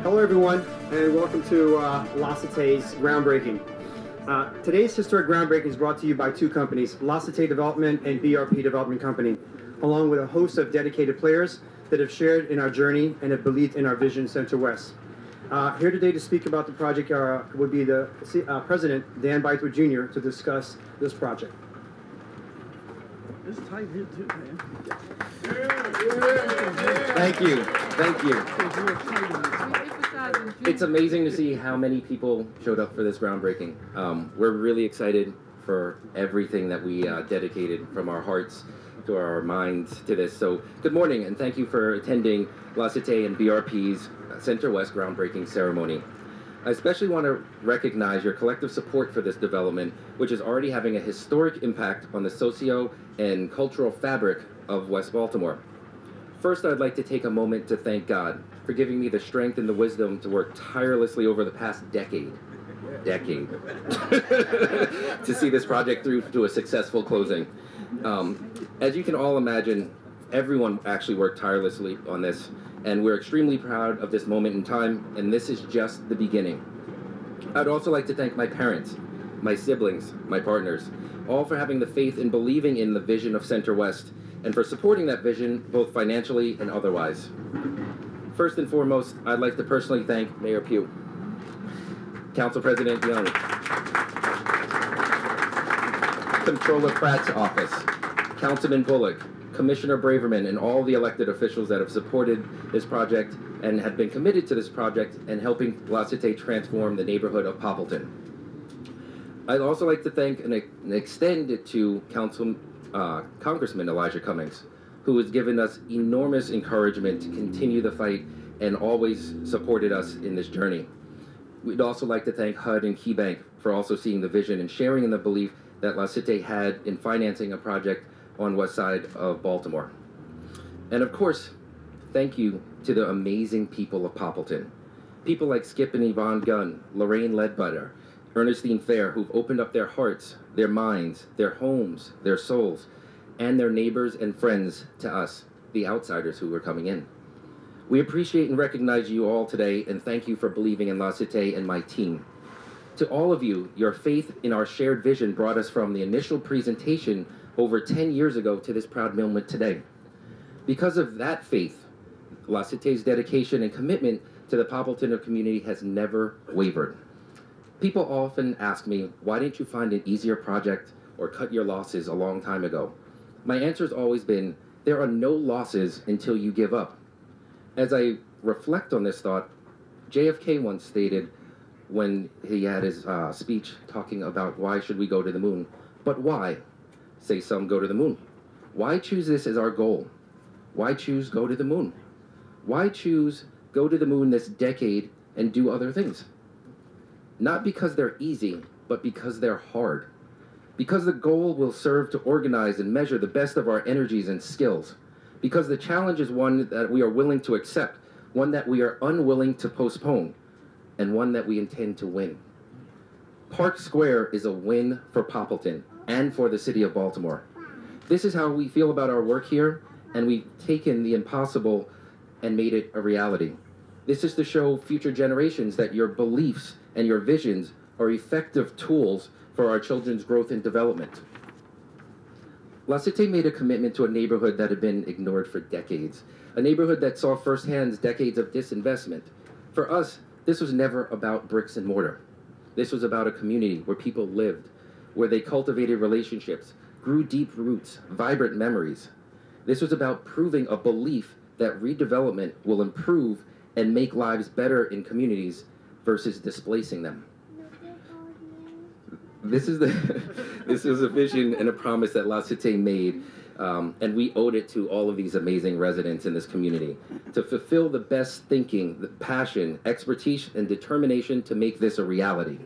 Hello everyone, and welcome to La Cité's groundbreaking. Today's historic groundbreaking is brought to you by two companies, La Cité Development and BRP Development Company, along with a host of dedicated players that have shared in our journey and have believed in our vision Center West. Here today to speak about the project would be the President, Dan Bythewood Jr., to discuss this project. It's tight here too, man. Thank you. Thank you. It's amazing to see how many people showed up for this groundbreaking. We're really excited for everything that we dedicated from our hearts to our minds to this. So good morning, and thank you for attending La Cité and BRP's Center West groundbreaking ceremony. I especially want to recognize your collective support for this development, which is already having a historic impact on the socio and cultural fabric of West Baltimore. First, I'd like to take a moment to thank God for giving me the strength and the wisdom to work tirelessly over the past decade to see this project through to a successful closing. As you can all imagine, everyone actually worked tirelessly on this, and we're extremely proud of this moment in time, and this is just the beginning. I'd also like to thank my parents, my siblings, my partners, all for having the faith and believing in the vision of Center West, and for supporting that vision both financially and otherwise. First and foremost, I'd like to personally thank Mayor Pugh, Council President Young, Comptroller Pratt's office, Councilman Bullock, Commissioner Braverman, and all the elected officials that have supported this project and have been committed to this project and helping La Cité transform the neighborhood of Poppleton. I'd also like to thank and extend it to Congressman Elijah Cummings, who has given us enormous encouragement to continue the fight and always supported us in this journey. We'd also like to thank HUD and KeyBank for also seeing the vision and sharing in the belief that La Cité had in financing a project on west side of Baltimore. And of course, thank you to the amazing people of Poppleton. People like Skip and Yvonne Gunn, Lorraine Ledbetter, Ernestine Fair, who've opened up their hearts, their minds, their homes, their souls, and their neighbors and friends to us, the outsiders who were coming in. We appreciate and recognize you all today, and thank you for believing in La Cité and my team. To all of you, your faith in our shared vision brought us from the initial presentation over 10 years ago to this proud moment today. Because of that faith, La Cité's dedication and commitment to the Poppleton community has never wavered. People often ask me, why didn't you find an easier project or cut your losses a long time ago? My answer has always been, there are no losses until you give up. As I reflect on this thought, JFK once stated when he had his speech talking about why should we go to the moon, but why? Say some go to the moon. Why choose this as our goal? Why choose go to the moon? Why choose go to the moon this decade and do other things? Not because they're easy, but because they're hard. Because the goal will serve to organize and measure the best of our energies and skills. Because the challenge is one that we are willing to accept, one that we are unwilling to postpone, and one that we intend to win. Park Square is a win for Poppleton and for the city of Baltimore. This is how we feel about our work here, and we've taken the impossible and made it a reality. This is to show future generations that your beliefs and your visions are effective tools for our children's growth and development. La Cité made a commitment to a neighborhood that had been ignored for decades, a neighborhood that saw firsthand decades of disinvestment. For us, this was never about bricks and mortar. This was about a community where people lived, where they cultivated relationships, grew deep roots, vibrant memories. This was about proving a belief that redevelopment will improve and make lives better in communities versus displacing them. This is a vision and a promise that La Cité made, and we owed it to all of these amazing residents in this community to fulfill the best thinking, the passion, expertise, and determination to make this a reality.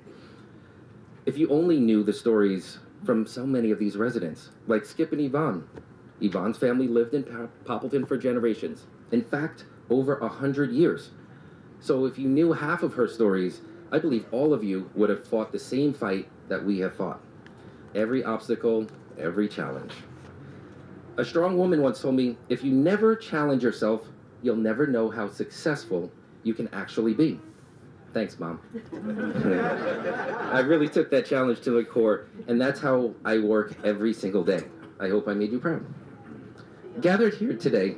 If you only knew the stories from so many of these residents, like Skip and Yvonne. Yvonne's family lived in Poppleton for generations. In fact, over 100 years. So if you knew half of her stories, I believe all of you would have fought the same fight that we have fought. Every obstacle, every challenge. A strong woman once told me, if you never challenge yourself, you'll never know how successful you can actually be. Thanks, Mom. I really took that challenge to the core, and that's how I work every single day. I hope I made you proud. Gathered here today,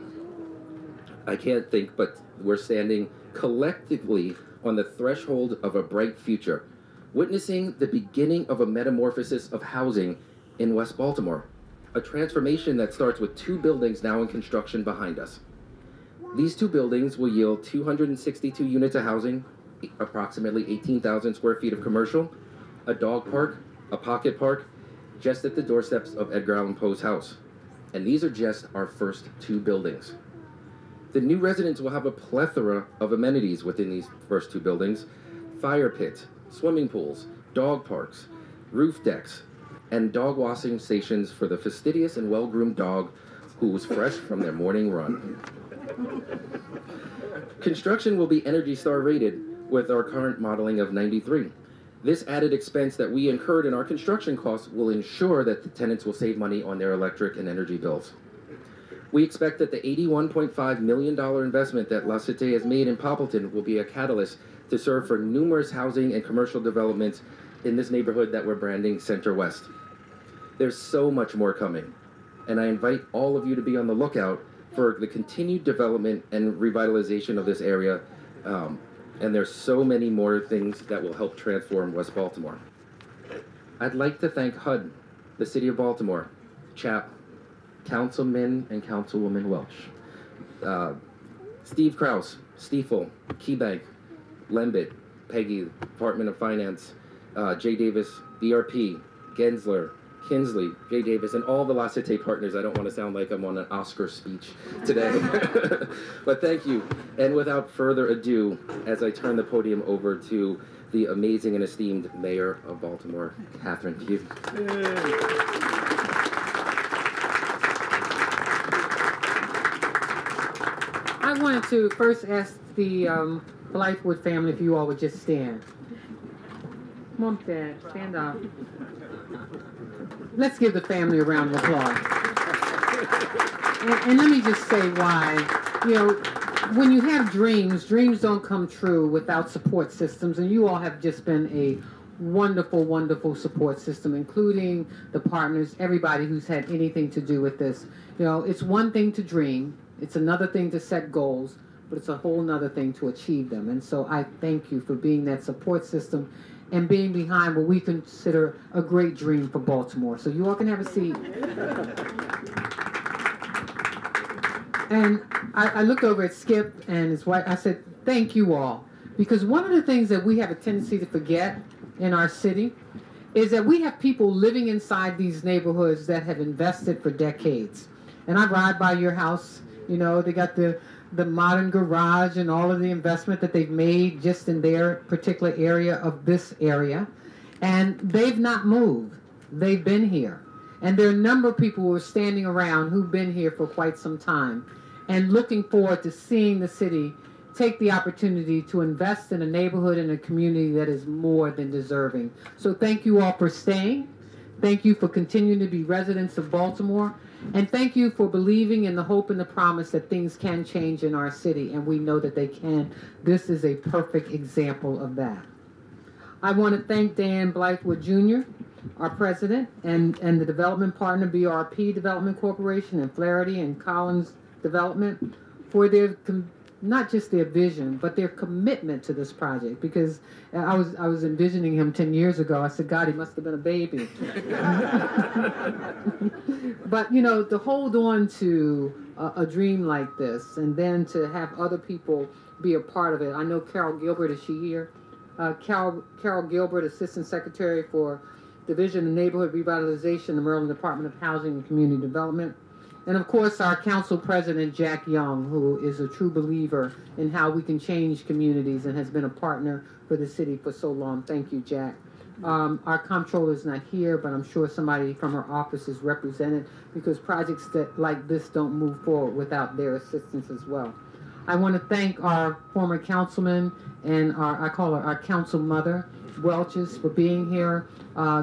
I can't think, but we're standing collectively on the threshold of a bright future, witnessing the beginning of a metamorphosis of housing in West Baltimore, a transformation that starts with 2 buildings now in construction behind us. These 2 buildings will yield 262 units of housing, approximately 18,000 square feet of commercial, a dog park, a pocket park, just at the doorsteps of Edgar Allan Poe's house. And these are just our first 2 buildings. The new residents will have a plethora of amenities within these first 2 buildings: fire pits, swimming pools, dog parks, roof decks, and dog washing stations for the fastidious and well-groomed dog who's fresh from their morning run. Construction will be ENERGY STAR rated with our current modeling of 93. This added expense that we incurred in our construction costs will ensure that the tenants will save money on their electric and energy bills. We expect that the $81.5 million investment that La Cité has made in Poppleton will be a catalyst to serve for numerous housing and commercial developments in this neighborhood that we're branding Center West. There's so much more coming, and I invite all of you to be on the lookout for the continued development and revitalization of this area, and there's so many more things that will help transform West Baltimore. I'd like to thank HUD, the City of Baltimore, CHAP, Councilman and Councilwoman Welch, Steve Kraus, Stiefel, KeyBank, Lembit, Peggy, Department of Finance, Jay Davis, BRP, Gensler, Kinsley, Jay Davis, and all the La Cité partners. I don't want to sound like I'm on an Oscar speech today. But thank you. And without further ado, as I turn the podium over to the amazing and esteemed Mayor of Baltimore, Catherine Pugh. I wanted to first ask the Blythewood family if you all would just stand. Come on, Dad, stand up. Let's give the family a round of applause. And let me just say why. You know, when you have dreams, dreams don't come true without support systems, and you all have just been a wonderful, wonderful support system, including the partners, everybody who's had anything to do with this. You know, it's one thing to dream, it's another thing to set goals, but it's a whole nother thing to achieve them. And so I thank you for being that support system and being behind what we consider a great dream for Baltimore. So you all can have a seat. And I looked over at Skip and his wife. I said, thank you all. Because one of the things that we have a tendency to forget in our city is that we have people living inside these neighborhoods that have invested for decades. And I ride by your house, you know, they got the modern garage and all of the investment that they've made just in their particular area of this area. And they've not moved. They've been here. And there are a number of people who are standing around who've been here for quite some time and looking forward to seeing the city take the opportunity to invest in a neighborhood and a community that is more than deserving. So thank you all for staying. Thank you for continuing to be residents of Baltimore. And thank you for believing in the hope and the promise that things can change in our city, and we know that they can. This is a perfect example of that. I want to thank Dan Blythewood Jr., our president, and the development partner, BRP Development Corporation, and Flaherty and Collins Development, for their not just their vision, but their commitment to this project. Because I was envisioning him 10 years ago. I said, God, he must have been a baby. But, you know, to hold on to a dream like this, and then to have other people be a part of it. I know Carol Gilbert, is she here? Carol Gilbert, Assistant Secretary for Division of Neighborhood Revitalization, the Maryland Department of Housing and Community Development. And of course, our council president, Jack Young, who is a true believer in how we can change communities and has been a partner for the city for so long. Thank you, Jack. Our comptroller is not here, but I'm sure somebody from her office is represented, because projects like this don't move forward without their assistance as well. I want to thank our former councilman and I call her our council mother, Welch's for being here.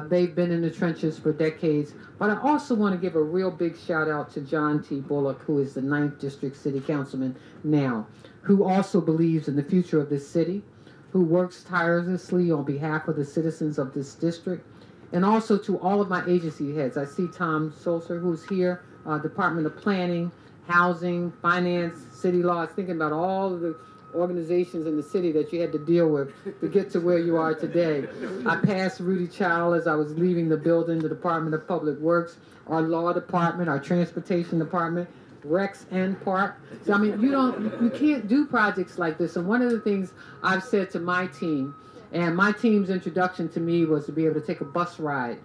They've been in the trenches for decades. But I also want to give a real big shout out to John T. Bullock, who is the 9th District City Councilman now, who also believes in the future of this city, who works tirelessly on behalf of the citizens of this district, and also to all of my agency heads. I see Tom Sulzer, who's here, Department of Planning, Housing, Finance, City Law. I was thinking about all of the organizations in the city that you had to deal with to get to where you are today. I passed Rudy Child as I was leaving the building, the Department of Public Works, our Law Department, our Transportation Department, Rex and Park. So I mean, you can't do projects like this. And one of the things I've said to my team, and my team's introduction to me was to be able to take a bus ride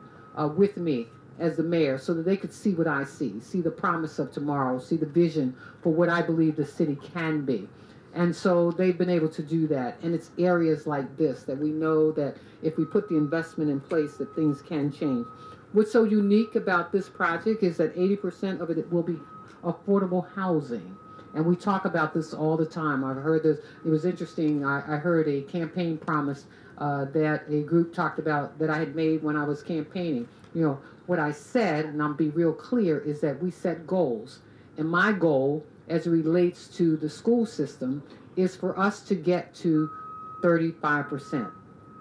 with me as the mayor so that they could see what I see the promise of tomorrow, see the vision for what I believe the city can be. And so they've been able to do that. And it's areas like this that we know that if we put the investment in place, that things can change. What's so unique about this project is that 80% of it will be affordable housing. And we talk about this all the time. I've heard this. It was interesting. I heard a campaign promise that a group talked about that I had made when I was campaigning. You know, what I said, and I'll be real clear, is that we set goals. And my goal, as it relates to the school system, is for us to get to 35%.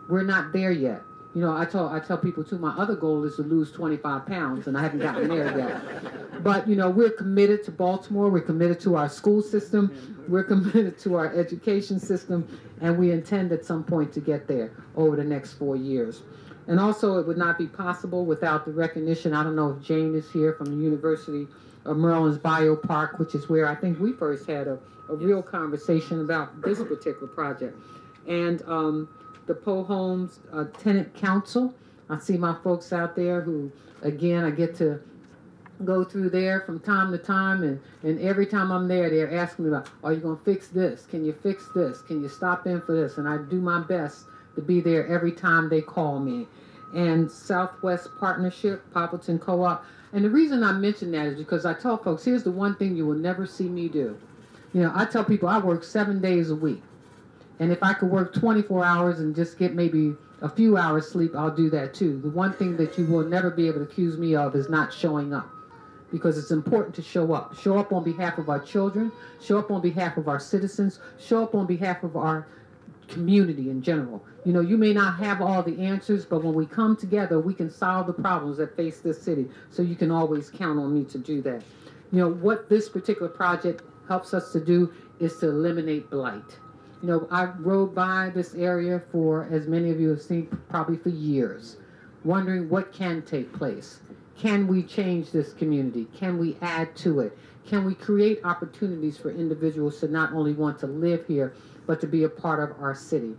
We're not there yet. You know, I tell people too, my other goal is to lose 25 pounds, and I haven't gotten there yet. But, you know, we're committed to Baltimore. We're committed to our school system. We're committed to our education system, and we intend at some point to get there over the next 4 years. And also, it would not be possible without the recognition. I don't know if Jane is here from the University of Maryland's Biopark, which is where I think we first had a real conversation about this particular project. And the Poe Homes Tenant Council. I see my folks out there who, again, I get to go through there from time to time, and every time I'm there, they're asking me about, are you going to fix this? Can you fix this? Can you stop in for this? And I do my best to be there every time they call me. And Southwest Partnership, Poppleton Co-op. And the reason I mention that is because I tell folks, here's the one thing you will never see me do. You know, I tell people I work 7 days a week. And if I could work 24 hours and just get maybe a few hours sleep, I'll do that too. The one thing that you will never be able to accuse me of is not showing up. Because it's important to show up. Show up on behalf of our children. Show up on behalf of our citizens. Show up on behalf of our community in general. You know, you may not have all the answers, but when we come together, we can solve the problems that face this city. So you can always count on me to do that. You know, what this particular project helps us to do is to eliminate blight. You know, I rode by this area for, as many of you have seen, probably for years, wondering what can take place. Can we change this community? Can we add to it? Can we create opportunities for individuals to not only want to live here, but to be a part of our city?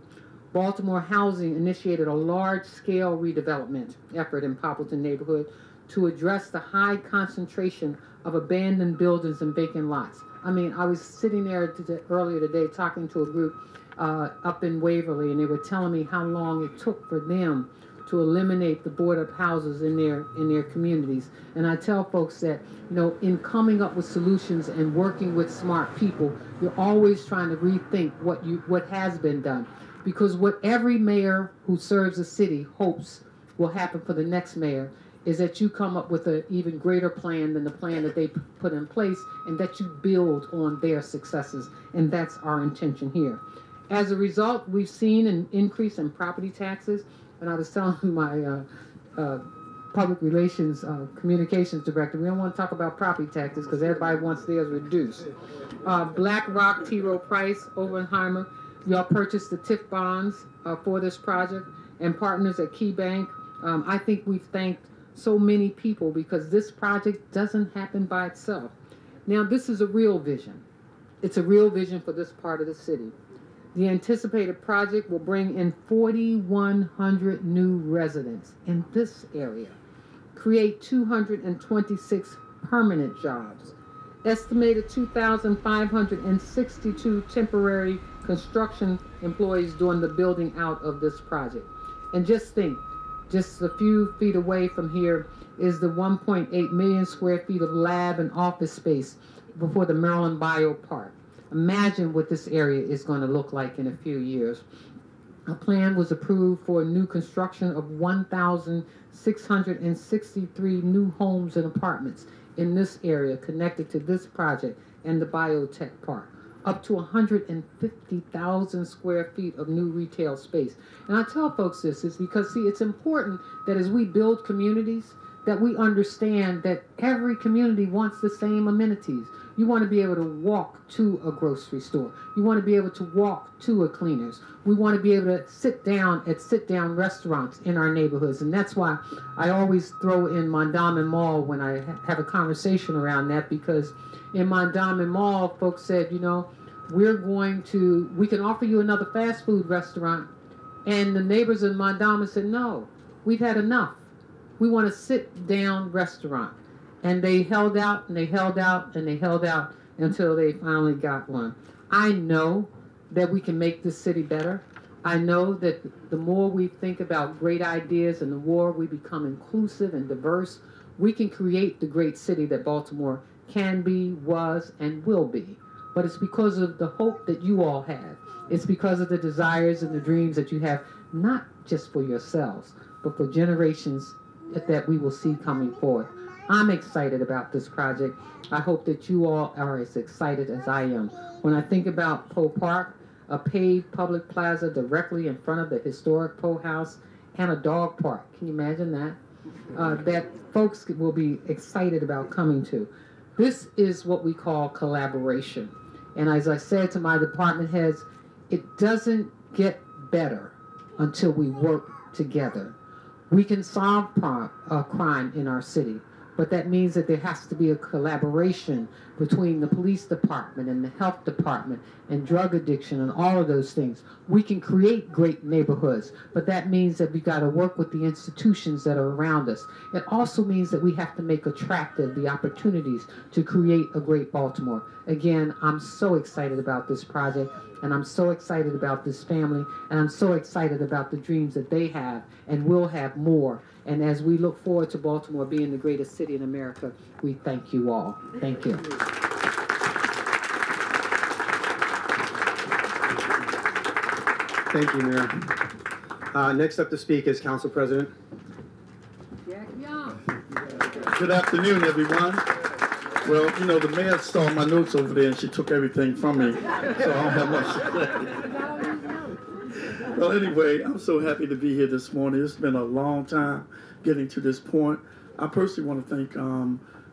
Baltimore Housing initiated a large-scale redevelopment effort in Poppleton neighborhood to address the high concentration of abandoned buildings and vacant lots. I mean, I was sitting there earlier today talking to a group up in Waverly, and they were telling me how long it took for them to eliminate the board-up houses in their communities. And I tell folks that, you know, in coming up with solutions and working with smart people, you're always trying to rethink what has been done. Because what every mayor who serves a city hopes will happen for the next mayor is that you come up with an even greater plan than the plan that they put in place, and that you build on their successes. And that's our intention here. As a result, we've seen an increase in property taxes. And I was telling my public relations communications director, we don't want to talk about property taxes because everybody wants theirs reduced. BlackRock, T. Rowe Price, Oppenheimer, y'all purchased the TIF bonds for this project, and partners at Key Bank. I think we've thanked so many people because this project doesn't happen by itself. Now, this is a real vision. It's a real vision for this part of the city. The anticipated project will bring in 4,100 new residents in this area, create 226 permanent jobs, estimated 2,562 temporary construction employees doing the building out of this project. And just think, just a few feet away from here is the 1.8 million square feet of lab and office space before the Maryland Biopark. Imagine what this area is going to look like in a few years. A plan was approved for new construction of 1,663 new homes and apartments in this area connected to this project and the biotech park. Up to 150,000 square feet of new retail space. And I tell folks this is because, see, it's important that as we build communities, that we understand that every community wants the same amenities. You want to be able to walk to a grocery store. You want to be able to walk to a cleaner's. We want to be able to sit down at sit-down restaurants in our neighborhoods. And that's why I always throw in Mondawmin Mall when I have a conversation around that, because in Mondawmin Mall, folks said, you know, we can offer you another fast food restaurant. And the neighbors in Mondawmin said, no, we've had enough. We want a sit-down restaurant. And they held out, and they held out, and they held out until they finally got one. I know that we can make this city better. I know that the more we think about great ideas and the more we become inclusive and diverse, we can create the great city that Baltimore can be, was, and will be. But it's because of the hope that you all have. It's because of the desires and the dreams that you have, not just for yourselves, but for generations that we will see coming forth. I'm excited about this project. I hope that you all are as excited as I am. When I think about Poe Park, a paved public plaza directly in front of the historic Poe House, and a dog park, can you imagine that? That folks will be excited about coming to. This is what we call collaboration. And as I said to my department heads, it doesn't get better until we work together. We can solve crime in our city, but that means that there has to be a collaboration between the police department and the health department and drug addiction and all of those things. We can create great neighborhoods, but that means that we got to work with the institutions that are around us. It also means that we have to make attractive the opportunities to create a great Baltimore. Again, I'm so excited about this project, and I'm so excited about this family, and I'm so excited about the dreams that they have and will have more. And as we look forward to Baltimore being the greatest city in America, we thank you all. Thank you. Thank you, Mayor. Next up to speak is Council President. Good afternoon, everyone. Well, you know, the mayor saw my notes over there and she took everything from me, so I don't have much to say. Well, anyway, I'm so happy to be here this morning. It's been a long time getting to this point. I personally want to thank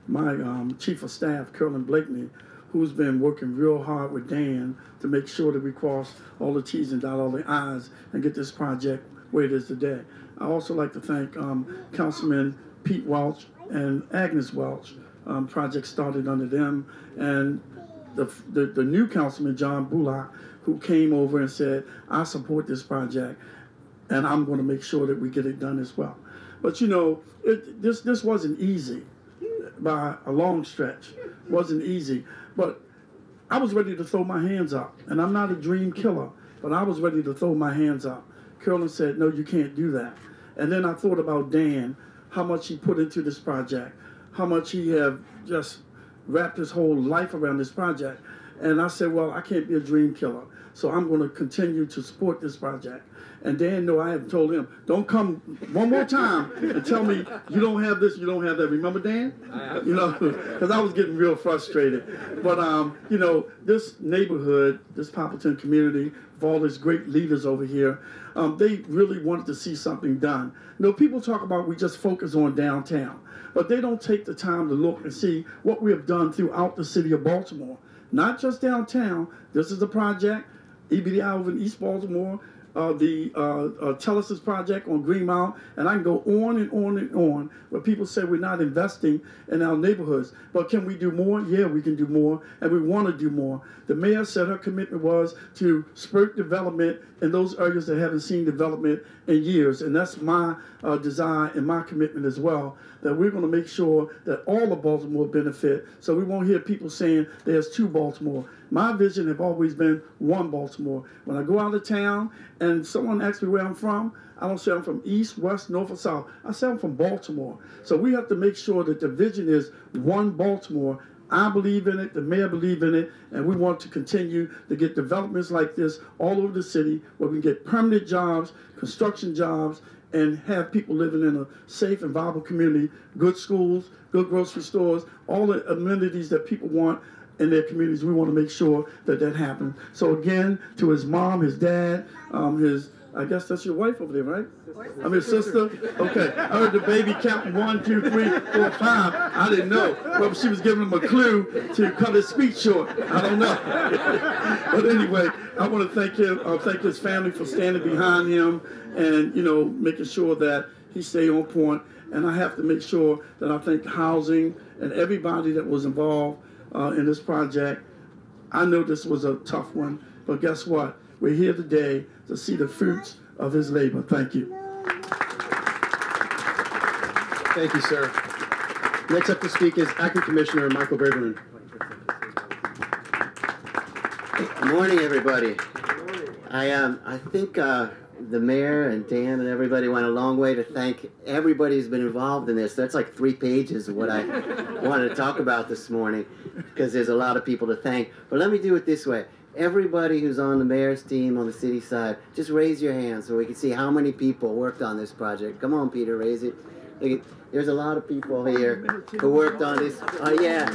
my Chief of Staff, Carolyn Blakeney, who's been working real hard with Dan to make sure that we cross all the T's and dot all the I's and get this project where it is today. I also like to thank Councilman Pete Welch and Agnes Welch. Project started under them, and the new councilman, John Bullock, who came over and said, I support this project, and I'm going to make sure that we get it done as well. But you know, this wasn't easy by a long stretch. It wasn't easy. But I was ready to throw my hands up, and I'm not a dream killer, but I was ready to throw my hands up. Carolyn said, no, you can't do that. And then I thought about Dan, how much he put into this project, how much he have just wrapped his whole life around this project. And I said, well, I can't be a dream killer, so I'm going to continue to support this project. And Dan, no, I have told him, don't come one more time and tell me you don't have this, you don't have that. Remember, Dan? You know, because I was getting real frustrated. But, you know, this neighborhood, this Poppleton community, with all these great leaders over here, they really wanted to see something done. You know, people talk about we just focus on downtown, but they don't take the time to look and see what we have done throughout the city of Baltimore. Not just downtown. This is a project, EBDI over in East Baltimore, the Telus project on Greenmount, and I can go on and on and on, where people say we're not investing in our neighborhoods. But can we do more? Yeah, we can do more, and we want to do more. The mayor said her commitment was to spur development in those areas that haven't seen development in years, and that's my desire and my commitment as well, that we're going to make sure that all of Baltimore benefit, so we won't hear people saying there's two Baltimore. My vision have always been one Baltimore. When I go out of town and someone asks me where I'm from, I don't say I'm from East, West, North, or South. I say I'm from Baltimore. So we have to make sure that the vision is one Baltimore I believe in it, the mayor believes in it, and we want to continue to get developments like this all over the city where we can get permanent jobs, construction jobs, and have people living in a safe and viable community, good schools, good grocery stores, all the amenities that people want in their communities. We want to make sure that that happens. So again, to his mom, his dad, I guess that's your wife over there, right? I'm his sister? Okay. I heard the baby counting 1, 2, 3, 4, 5. I didn't know. Well, she was giving him a clue to cut his speech short. I don't know. But anyway, I want to thank him, thank his family for standing behind him and, you know, making sure that he stay on point. And I have to make sure that I thank housing and everybody that was involved in this project. I know this was a tough one, but guess what? We're here today to see the fruits of his labor. Thank you. Thank you, sir. Next up to speak is Acting Commissioner Michael Braverman. Good morning, everybody. I think the mayor and Dan and everybody went a long way to thank everybody who's been involved in this. That's like 3 pages of what I wanted to talk about this morning because there's a lot of people to thank. But let me do it this way. Everybody who's on the mayor's team on the city side, just raise your hand so we can see how many people worked on this project. Come on, Peter, raise it. Look at, there's a lot of people here who worked on this. Oh, yeah.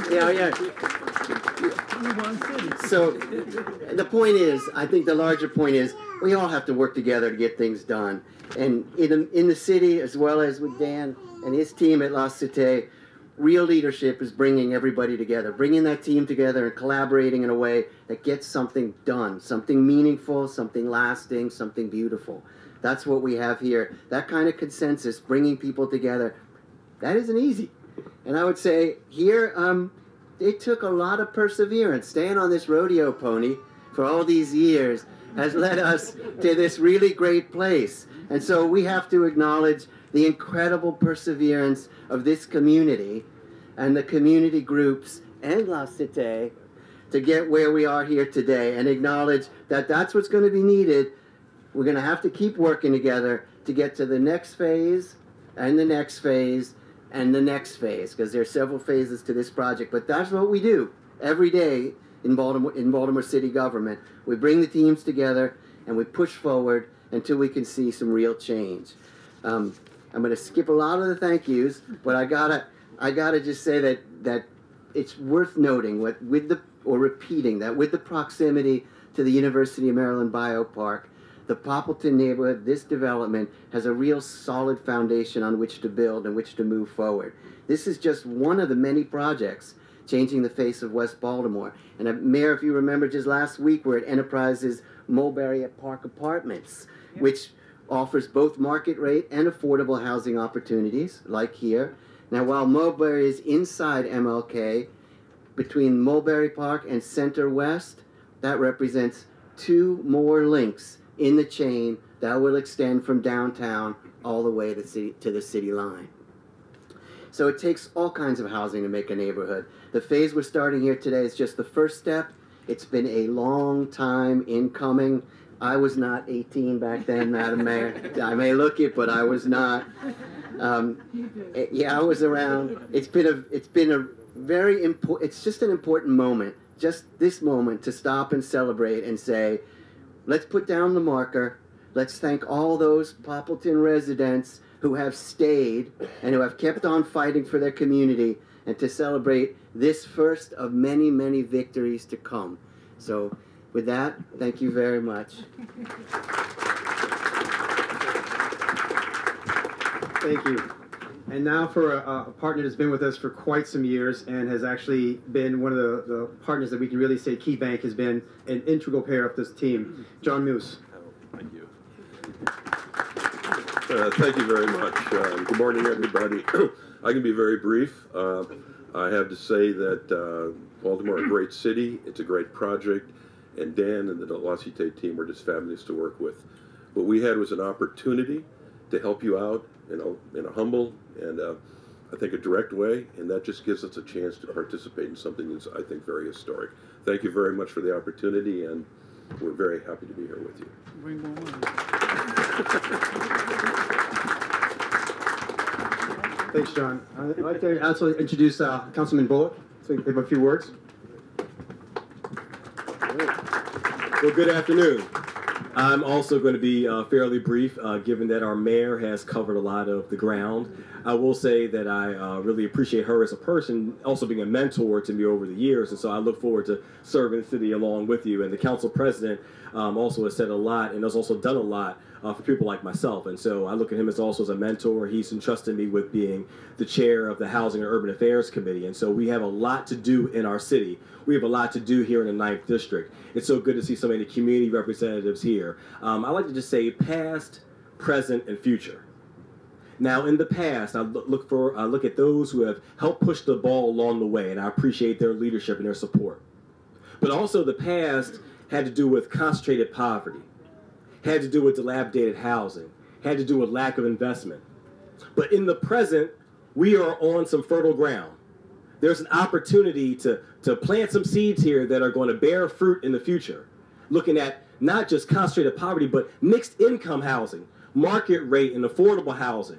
So the point is, I think the larger point is, we all have to work together to get things done. And in the city, as well as with Dan and his team at La Cité, real leadership is bringing everybody together, bringing that team together and collaborating in a way that gets something done, something meaningful, something lasting, something beautiful. That's what we have here. That kind of consensus, bringing people together, that isn't easy. And I would say here, it took a lot of perseverance. Staying on this rodeo pony for all these years has led us to this really great place. And so we have to acknowledge the incredible perseverance of this community and the community groups and La Cité to get where we are here today, and acknowledge that that's what's going to be needed. We're going to have to keep working together to get to the next phase and the next phase and the next phase, because there are several phases to this project. But that's what we do every day in Baltimore City government. We bring the teams together and we push forward until we can see some real change. I'm going to skip a lot of the thank yous, but I gotta just say that it's worth noting repeating that with the proximity to the University of Maryland Biopark, the Poppleton neighborhood, this development, has a real solid foundation on which to build and which to move forward. This is just one of the many projects changing the face of West Baltimore. And Mayor, if you remember, just last week we're at Enterprise's Mulberry at Park Apartments, which offers both market rate and affordable housing opportunities, like here. Now, while Mulberry is inside MLK, between Mulberry Park and Center West, that represents 2 more links in the chain that will extend from downtown all the way to the city line. So it takes all kinds of housing to make a neighborhood. The phase we're starting here today is just the first step. It's been a long time in coming. I was not 18 back then, Madam Mayor. I may look it, but I was not. Yeah, I was around. It's been a very important. It's just an important moment, just this moment, to stop and celebrate and say, let's put down the marker. Let's thank all those Poppleton residents who have stayed and who have kept on fighting for their community, and to celebrate this first of many, many victories to come. So with that, thank you very much. Thank you. And now for a partner that's been with us for quite some years and has actually been one of the partners that we can really say Key Bank has been an integral pair of this team. John Moose. Thank you. Thank you very much. Good morning, everybody. I can be very brief. I have to say that Baltimore, a great city. It's a great project. And Dan and the La Cité team were just fabulous to work with. What we had was an opportunity to help you out, in a humble and I think a direct way, and that just gives us a chance to participate in something that's, I think, very historic. Thank you very much for the opportunity, and we're very happy to be here with you. Bring more money. Thanks, John. I'd like to also introduce Councilman Bullock So you give a few words. Well, good afternoon. I'm also going to be fairly brief, given that our mayor has covered a lot of the ground. I will say that I really appreciate her as a person, also being a mentor to me over the years, and so I look forward to serving the city along with you. And the council president also has said a lot and has also done a lot for people like myself, and so I look at him as also as a mentor. He's entrusted me with being the chair of the Housing and Urban Affairs Committee, and so we have a lot to do in our city. We have a lot to do here in the 9th District. It's so good to see so many community representatives here. I like to just say past, present, and future. Now, in the past, I look at those who have helped push the ball along the way, and I appreciate their leadership and their support. But also the past had to do with concentrated poverty, had to do with dilapidated housing, had to do with lack of investment. But in the present, we are on some fertile ground. There's an opportunity to plant some seeds here that are going to bear fruit in the future, looking at not just concentrated poverty, but mixed income housing, market rate and affordable housing,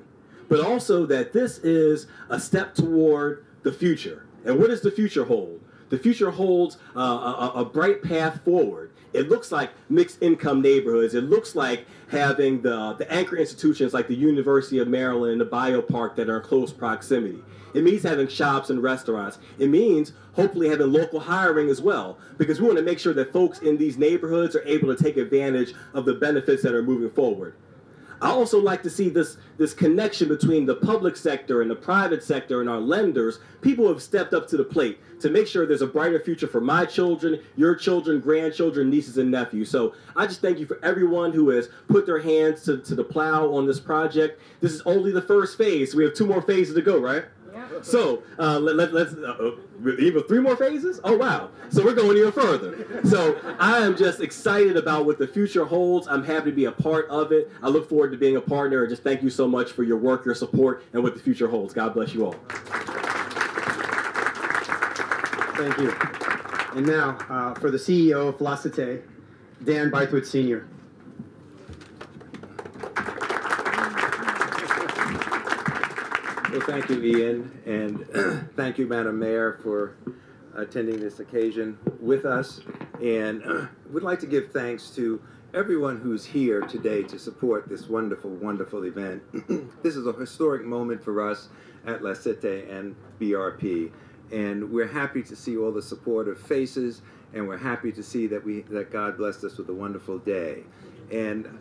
but also that this is a step toward the future. And what does the future hold? The future holds a bright path forward. It looks like mixed income neighborhoods. It looks like having the anchor institutions like the University of Maryland, the Biopark that are in close proximity. It means having shops and restaurants. It means hopefully having local hiring as well, because we want to make sure that folks in these neighborhoods are able to take advantage of the benefits that are moving forward. I also like to see this connection between the public sector and the private sector and our lenders. People have stepped up to the plate to make sure there's a brighter future for my children, your children, grandchildren, nieces, and nephews. So I just thank you for everyone who has put their hands to the plow on this project. This is only the first phase. We have 2 more phases to go, right? So let's even 3 more phases? Oh, wow. So we're going even further. So I am just excited about what the future holds. I'm happy to be a part of it. I look forward to being a partner, and just thank you so much for your work, your support, and what the future holds. God bless you all. Thank you. And now, for the CEO of La Cité, Dan Bythewood Sr. Well, thank you, Ian, and thank you, Madam Mayor, for attending this occasion with us. And we'd like to give thanks to everyone who's here today to support this wonderful, wonderful event. This is a historic moment for us at La Cité and BRP, and we're happy to see all the supportive faces, and we're happy to see that God blessed us with a wonderful day. And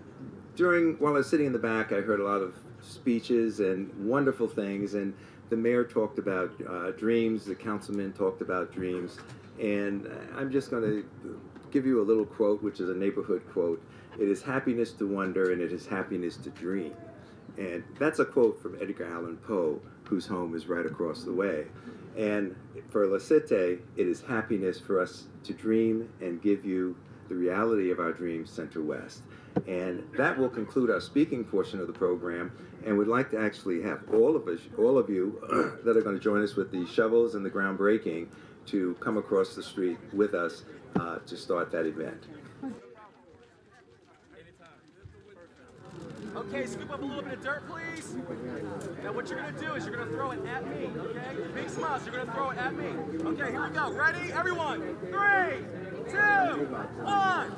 while I was sitting in the back, I heard a lot of speeches and wonderful things, and the mayor talked about dreams, the councilman talked about dreams, and I'm just going to give you a little quote, which is a neighborhood quote. It is happiness to wonder, and it is happiness to dream. And that's a quote from Edgar Allan Poe, whose home is right across the way. And for La Cité, it is happiness for us to dream and give you the reality of our dreams Center West. And that will conclude our speaking portion of the program, and we'd like to actually have all of you that are going to join us with the shovels and the groundbreaking to come across the street with us to start that event. Okay, scoop up a little bit of dirt, please. Now what you're gonna do is you're gonna throw it at me, okay? Big smiles, you're gonna throw it at me. Okay, here we go. Ready? Everyone. 3, 2, 1.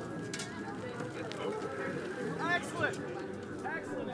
Excellent. Excellent.